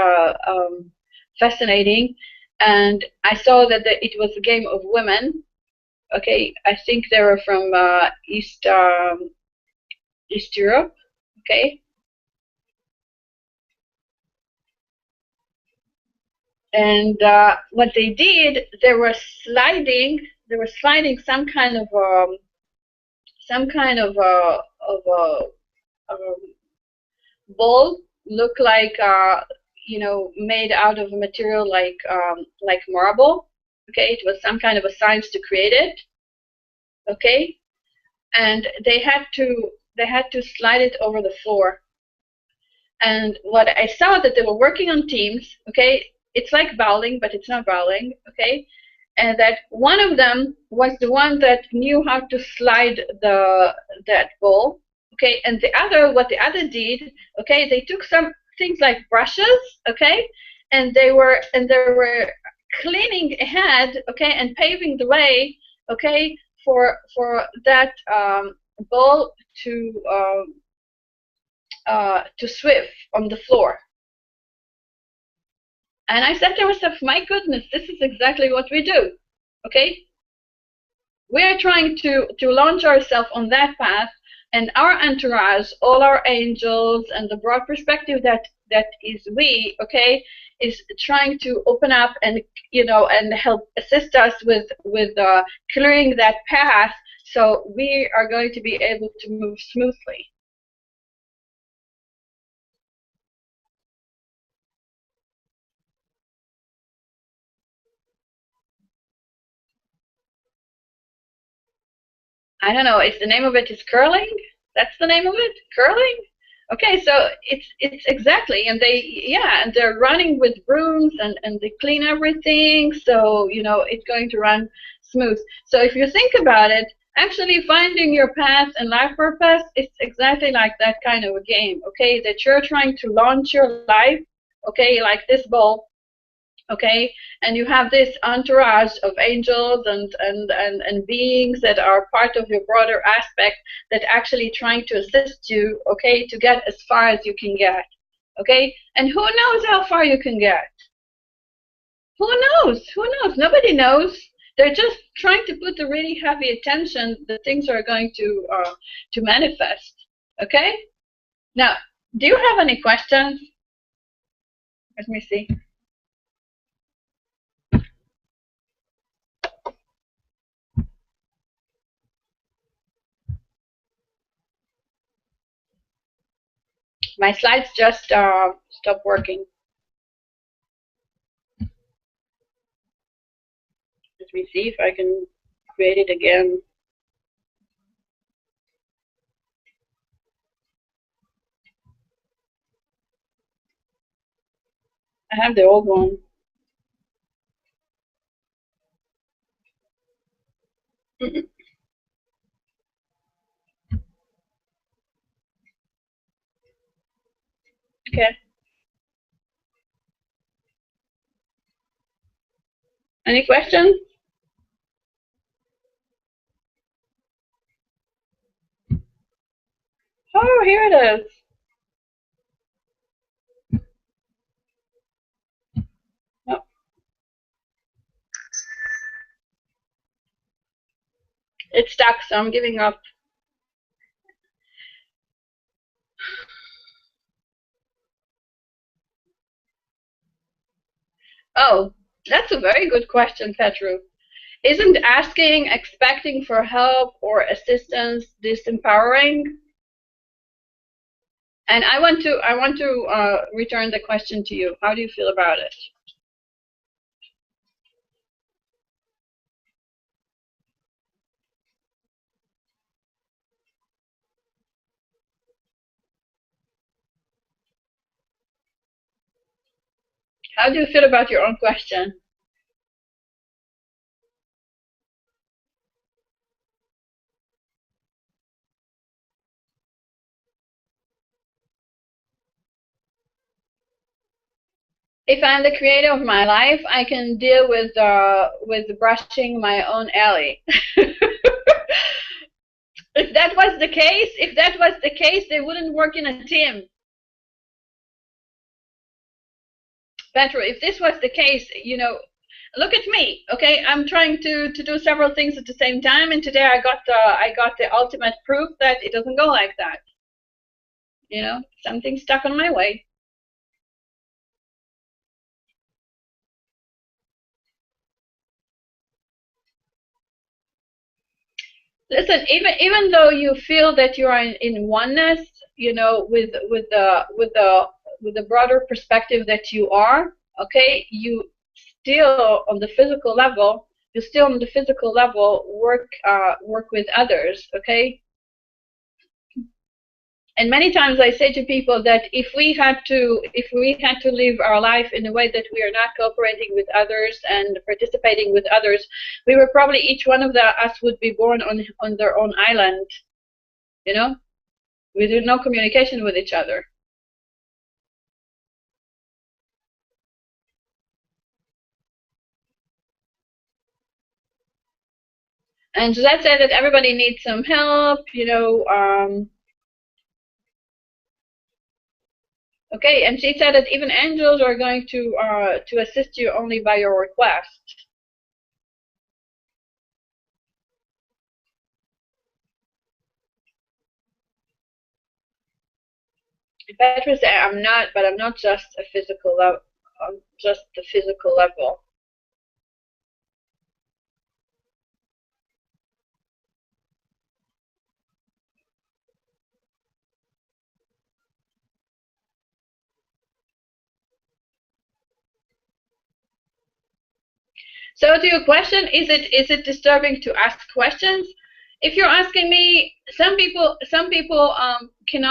[SPEAKER 1] fascinating. And I saw that it was a game of women. Okay, I think they were from East Europe. Okay, and what they did, they were sliding some kind of ball, look like made out of a material like marble. Okay, it was some kind of a science to create it. Okay, and they had to slide it over the floor. And what I saw, that they were working on teams. Okay, it's like bowling, but it's not bowling. Okay, and that one of them was the one that knew how to slide that ball. Okay, and what the other did, okay, they took some things like brushes, okay, and they were cleaning ahead, okay, and paving the way, okay, for that ball to swift on the floor. And I said to myself, my goodness, this is exactly what we do. Okay, we are trying to launch ourselves on that path, and our entourage, all our angels, and the broad perspective that is we, okay, is trying to open up and and help assist us with clearing that path, so we are going to be able to move smoothly. I don't know. Is the name of it is curling? That's the name of it? Curling? Okay, so it's exactly, and they're running with brooms, and they clean everything, so it's going to run smooth. So if you think about it, actually finding your path and life purpose, it's exactly like that kind of a game. Okay, that you're trying to launch your life. Okay, like this ball. Okay, and you have this entourage of angels and beings that are part of your broader aspect that actually trying to assist you, okay, to get as far as you can get. Okay, and who knows how far you can get? Who knows? Who knows? Nobody knows. They're just trying to put a really heavy attention that things are going to manifest. Okay, now, do you have any questions? Let me see. My slides just stopped working. Let me see if I can create it again. I have the old one. Okay. Any questions? Oh, here it is. Oh. It's stuck, so I'm giving up. Oh, that's a very good question, Petru. Isn't asking, expecting for help or assistance disempowering? And I want to return the question to you. How do you feel about it? How do you feel about your own question? If I'm the creator of my life, I can deal with brushing my own alley. If that was the case, they wouldn't work in a team. Petro, if this was the case, you know, look at me, okay? I'm trying to do several things at the same time, and today I got the ultimate proof that it doesn't go like that. You know, something stuck on my way. Listen, even though you feel that you are in oneness, you know, with the broader perspective that you are, okay, you still on the physical level, work with others, okay. And many times I say to people that if we had to live our life in a way that we are not cooperating with others and participating with others, we were probably each one of us would be born on their own island, you know, with no communication with each other. And Gisette said that everybody needs some help, you know. Okay, and she said that even angels are going to assist you only by your request. Petra said, I'm not just a physical level. I'm just the physical level. So to your question, is it disturbing to ask questions? If you're asking me, some people can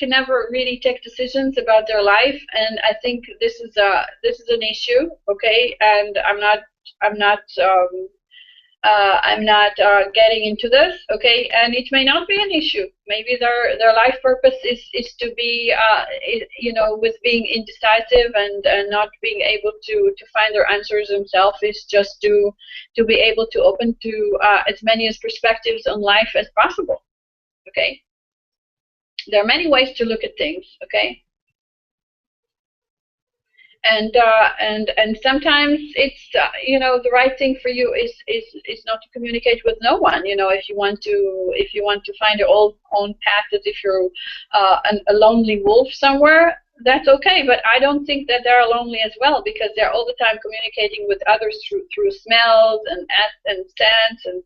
[SPEAKER 1] never really take decisions about their life, and I think this is an issue, okay? And I'm not I'm not getting into this, okay? And it may not be an issue. Maybe their life purpose is to be, you know, with being indecisive and not being able to find their answers themselves, is just to be able to open to as many as perspectives on life as possible, okay? There are many ways to look at things, okay? And sometimes it's you know, the right thing for you is not to communicate with no one. You know, if you want to find your own path, as if you're a lonely wolf somewhere, that's okay. But I don't think that they're lonely as well, because they're all the time communicating with others through smells and scents, and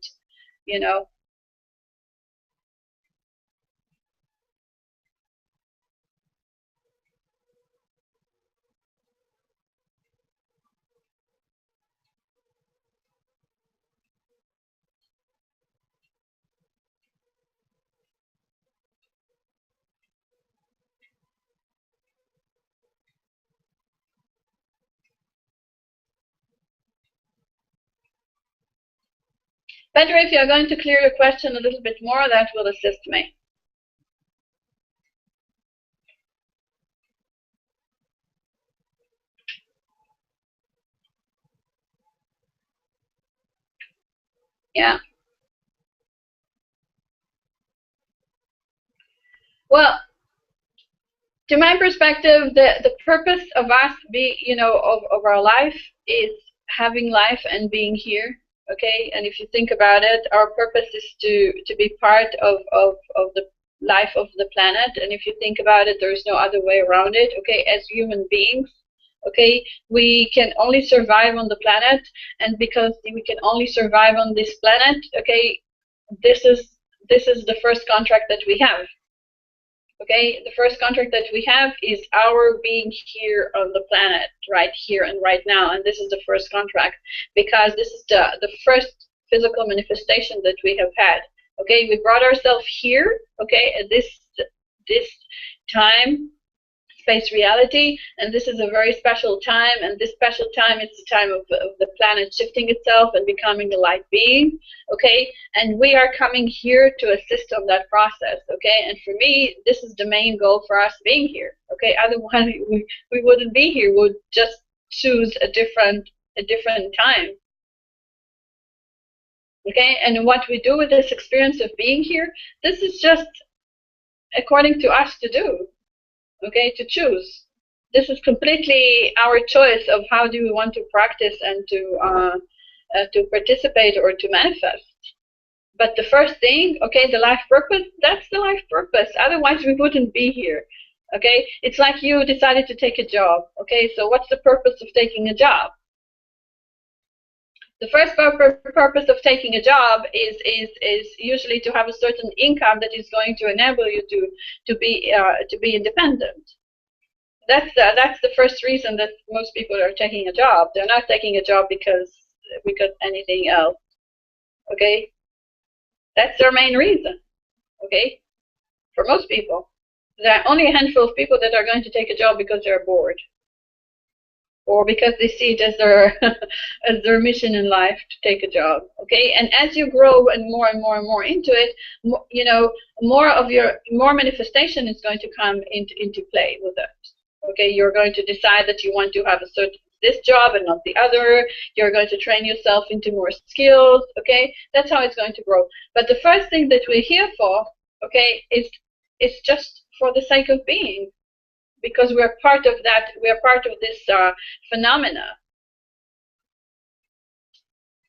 [SPEAKER 1] you know. Better if you're going to clear your question a little bit more, that will assist me. Yeah. Well, to my perspective, the purpose of us you know, of our life is having life and being here. Okay, and if you think about it, our purpose is to be part of the life of the planet. And if you think about it, there's no other way around it. Okay, as human beings, okay, we can only survive on the planet, and because we can only survive on this planet, okay, this is the first contract that we have. Okay, the first contract that we have is our being here on the planet, right here and right now, and this is the first contract, because this is the first physical manifestation that we have had. Okay, we brought ourselves here, okay, at this time space reality, and this is a very special time, and this special time is the time of the planet shifting itself and becoming a light being, okay, and we are coming here to assist on that process, okay, and for me, this is the main goal for us being here, okay, otherwise we wouldn't be here, we would just choose a different time, okay, and what we do with this experience of being here, this is just according to us to do, okay, to choose. This is completely our choice of how do we want to practice and to participate or to manifest. But the first thing, okay, the life purpose, that's the life purpose. Otherwise, we wouldn't be here. Okay, it's like you decided to take a job. Okay, so what's the purpose of taking a job? The first purpose of taking a job is usually to have a certain income that is going to enable you to be independent. That's the first reason that most people are taking a job. They're not taking a job because anything else. Okay, that's their main reason. Okay, for most people, there are only a handful of people that are going to take a job because they're bored, or because they see it as their as their mission in life to take a job. Okay, and as you grow and more into it, you know, more manifestation is going to come into play with it. Okay, you're going to decide that you want to have a certain this job and not the other. You're going to train yourself into more skills. Okay, that's how it's going to grow. But the first thing that we're here for, okay, is just for the sake of being, because we're part of that. We're part of this phenomena.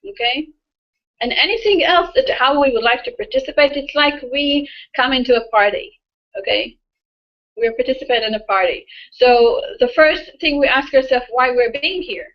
[SPEAKER 1] Okay, and anything else that how we would like to participate, it's like we come into a party. Okay. We participate in a party. So the first thing we ask ourselves, why we're being here.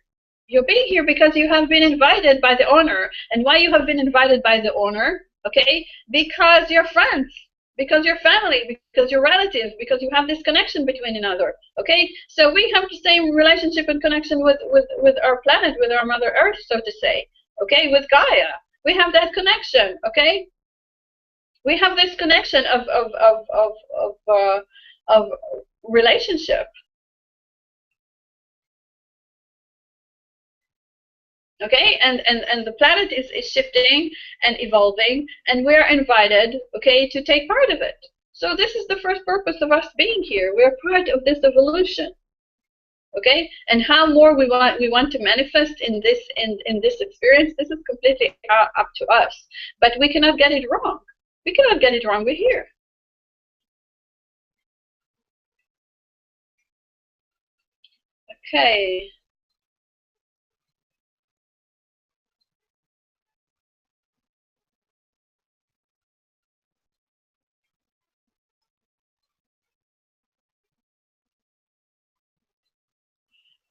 [SPEAKER 1] You're being here because you have been invited by the owner. And why you have been invited by the owner? Okay, because you're friends, because you're family, because you're relatives, because you have this connection between another. Okay, so we have the same relationship and connection with our planet, with our Mother Earth, so to say. Okay, with Gaia, we have that connection. Okay, we have this connection of relationship. Okay, and the planet is shifting and evolving, and we're invited, okay, to take part of it. So this is the first purpose of us being here. We're part of this evolution. Okay, and how more we want to manifest in this experience, this is completely up to us. But we cannot get it wrong. We cannot get it wrong. We're here. Okay.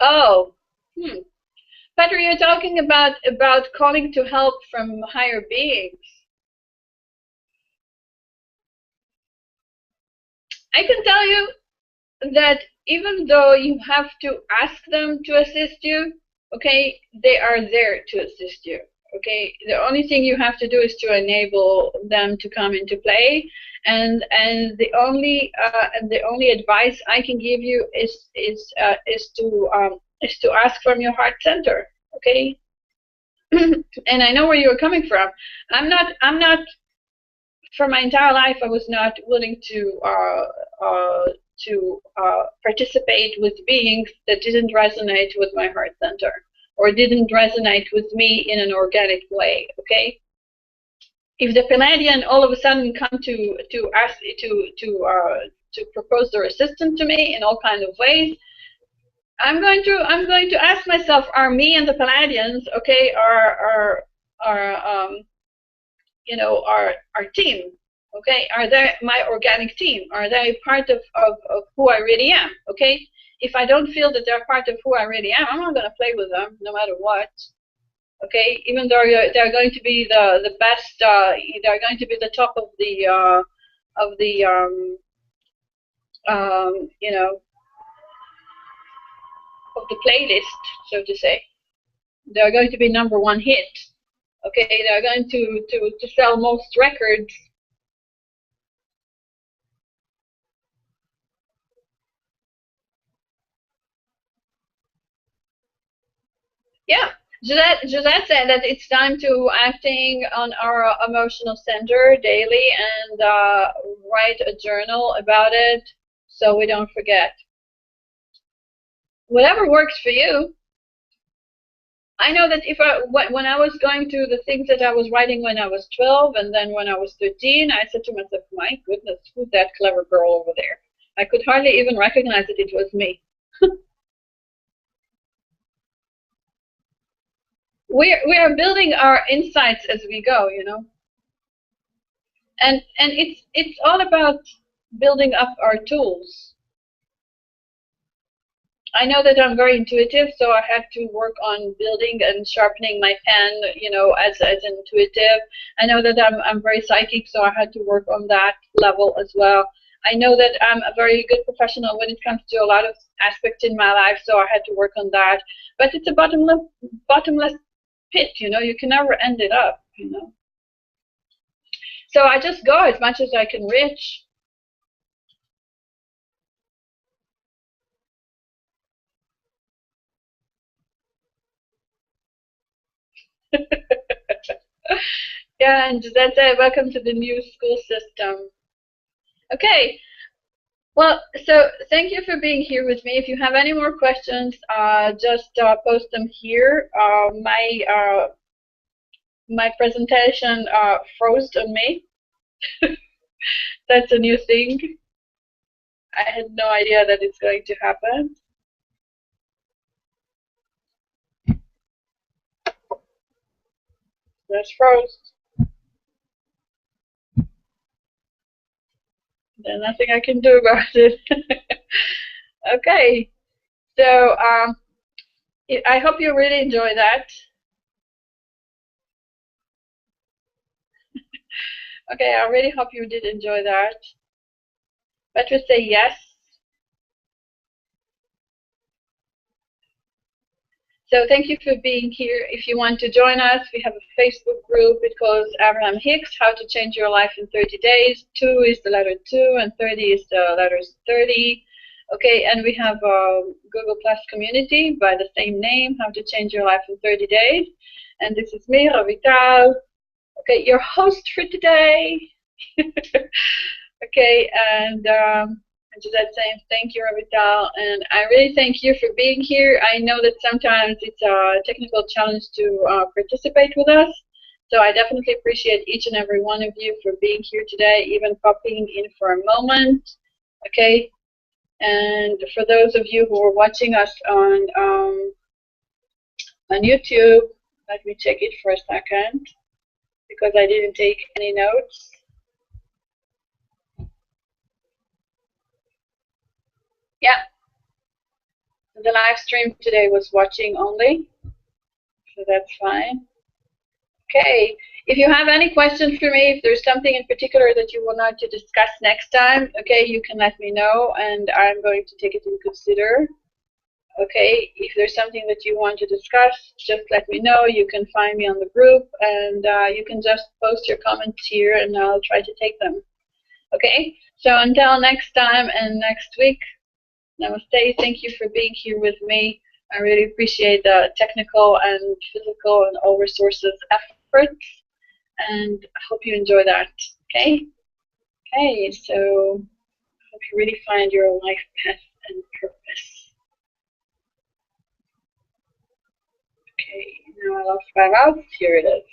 [SPEAKER 1] Oh. Petra, you're talking about calling to help from higher beings. I can tell you that even though you have to ask them to assist you, okay, they are there to assist you. Okay, the only thing you have to do is to enable them to come into play, and the only advice I can give you is to ask from your heart center. Okay, and I know where you're coming from. I'm not for my entire life, I was not willing to participate with beings that didn't resonate with my heart center or didn't resonate with me in an organic way. Okay, if the Palladian all of a sudden come to ask to propose their assistance to me in all kinds of ways, I'm going to ask myself: are me and the Palladians, okay, our team, okay? Are they my organic team? Are they part of who I really am? Okay, if I don't feel that they're part of who I really am, I'm not going to play with them no matter what. Okay, even though they're going to be the best, they're going to be the top of the you know, of the playlist, so to say. They're going to be #1 hit. Okay, they're going to sell most records. Yeah, Josette said that it's time to acting on our emotional center daily and write a journal about it so we don't forget. Whatever works for you. I know that when I was going through the things that I was writing when I was 12 and then when I was 13, I said to myself, my goodness, who's that clever girl over there? I could hardly even recognize that it was me. We are building our insights as we go, you know. And it's all about building up our tools. I know that I'm very intuitive, so I had to work on building and sharpening my pen, you know, as intuitive. I know that I'm very psychic, so I had to work on that level as well. I know that I'm a very good professional when it comes to a lot of aspects in my life, so I had to work on that. But it's a bottomless pit, you know. You can never end it up, you know. So I just go as much as I can reach. Yeah, and that's welcome to the new school system. Okay, well, so thank you for being here with me. If you have any more questions, just post them here. My presentation froze on me. That's a new thing. I had no idea that it's going to happen. That's froze. There's nothing I can do about it. Okay, so I hope you really enjoy that. Okay, I really hope you did enjoy that. Better say yes. So thank you for being here. If you want to join us, we have a Facebook group. It calls Abraham-Hicks, How to Change Your Life in 30 Days. 2 is the letter 2, and 30 is the letters 30. Okay, and we have a Google Plus community by the same name, How to Change Your Life in 30 Days. And this is me, Ravital. Okay, your host for today. Okay, and Gisette saying thank you, Ravital, and I really thank you for being here. I know that sometimes it's a technical challenge to participate with us, so I definitely appreciate each and every one of you for being here today, even popping in for a moment. Okay, and for those of you who are watching us on YouTube, let me check it for a second because I didn't take any notes. Yeah, the live stream today was watching only, so that's fine. Okay, if you have any questions for me, if there's something in particular that you would like to discuss next time, okay, you can let me know and I'm going to take it into consider. Okay, if there's something that you want to discuss, just let me know. You can find me on the group and you can just post your comments here and I'll try to take them. Okay, so until next time and next week, namaste. Thank you for being here with me. I really appreciate the technical and physical and all resources efforts, and I hope you enjoy that. Okay? Okay, so I hope you really find your life path and purpose. Okay, now I lost my mouse. Here it is.